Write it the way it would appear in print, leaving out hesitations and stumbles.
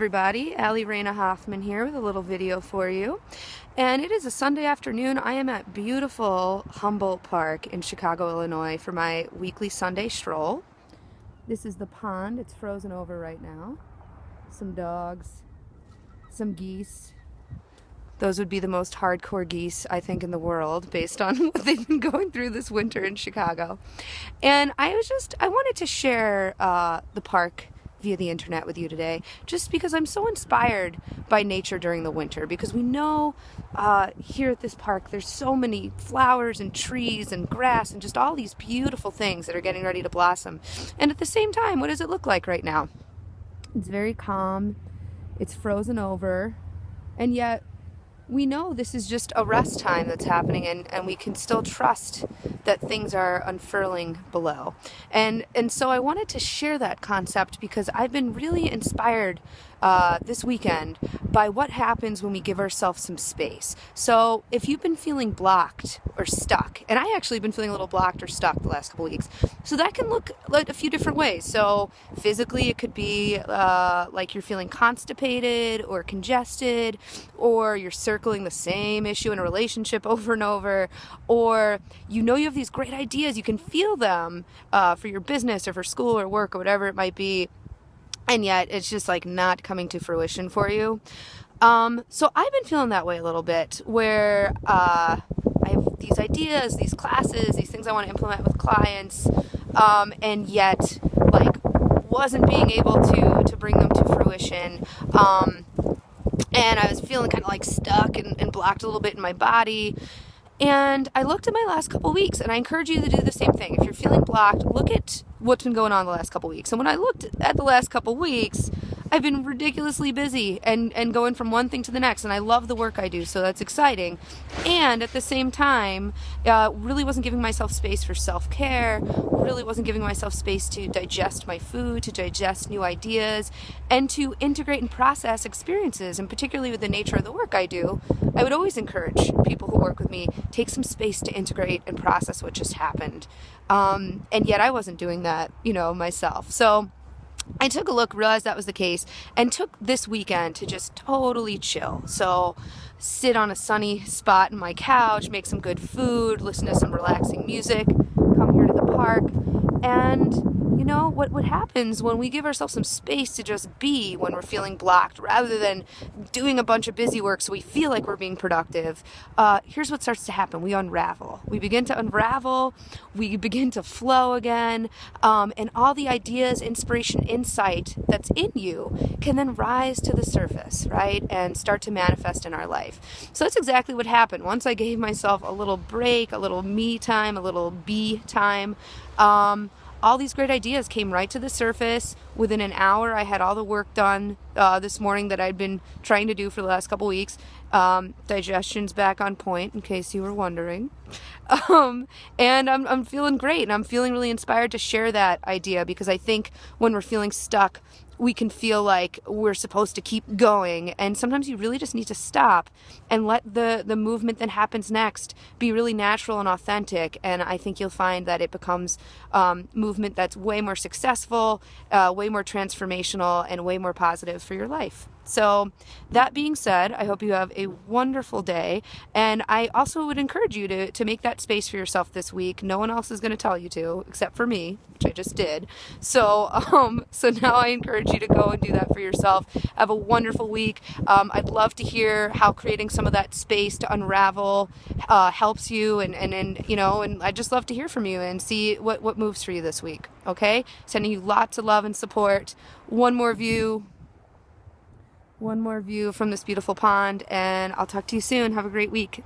everybody, Alee Reina Hoffman here with a little video for you. And it is a Sunday afternoon. I am at beautiful Humboldt Park in Chicago, Illinois for my weekly Sunday stroll. This is the pond. It's frozen over right now. Some dogs, some geese. Those would be the most hardcore geese, I think, in the world based on what they've been going through this winter in Chicago. And I wanted to share the park via the internet with you today, just because I'm so inspired by nature during the winter, because we know here at this park there's so many flowers and trees and grass and just all these beautiful things that are getting ready to blossom. And at the same time, what does it look like right now? It's very calm, it's frozen over, and yet we know this is just a rest time that's happening, and we can still trust that things are unfurling below. And so I wanted to share that concept because I've been really inspired this weekend by what happens when we give ourselves some space. So if you've been feeling blocked or stuck, and I actually have been feeling a little blocked or stuck the last couple weeks, so that can look like a few different ways. So physically it could be like you're feeling constipated or congested, or you're circling the same issue in a relationship over and over, or you know you have these great ideas, you can feel them for your business or for school or work or whatever it might be, and yet it's just like not coming to fruition for you. So I've been feeling that way a little bit, where I have these ideas, these classes, these things I want to implement with clients, and yet like wasn't being able to bring them to fruition. And I was feeling kind of like stuck and blocked a little bit in my body. And I looked at my last couple weeks, and I encourage you to do the same thing. If you're feeling blocked, look at what's been going on the last couple weeks. And when I looked at the last couple weeks, I've been ridiculously busy and going from one thing to the next. And I love the work I do, so that's exciting. And at the same time, really wasn't giving myself space for self-care, really wasn't giving myself space to digest my food, to digest new ideas, and to integrate and process experiences. And particularly with the nature of the work I do, I would always encourage people who work with me, take some space to integrate and process what just happened. And yet I wasn't doing that, myself. So I took a look, realized that was the case, and took this weekend to just totally chill. So sit on a sunny spot in my couch, make some good food, listen to some relaxing music, come here to the park. And what happens when we give ourselves some space to just be when we're feeling blocked, rather than doing a bunch of busy work so we feel like we're being productive, here's what starts to happen. We unravel. We begin to unravel. We begin to flow again. And all the ideas, inspiration, insight that's in you can then rise to the surface, right? And start to manifest in our life. So that's exactly what happened. Once I gave myself a little break, a little me time, a little be time, all these great ideas came right to the surface. Within an hour, I had all the work done this morning that I'd been trying to do for the last couple weeks. Digestion's back on point, in case you were wondering. And I'm feeling great, and I'm feeling really inspired to share that idea, because I think when we're feeling stuck, we can feel like we're supposed to keep going, and sometimes you really just need to stop and let the movement that happens next be really natural and authentic. And I think you'll find that it becomes movement that's way more successful, way more transformational, and way more positive for your life. So that being said, I hope you have a wonderful day, and I also would encourage you to make that space for yourself this week. No one else is going to tell you to, except for me, which I just did. So now I encourage you to go and do that for yourself. Have a wonderful week. I'd love to hear how creating some of that space to unravel helps you, and I'd just love to hear from you and see what moves for you this week. Okay? Sending you lots of love and support. One more view from this beautiful pond, and I'll talk to you soon. Have a great week.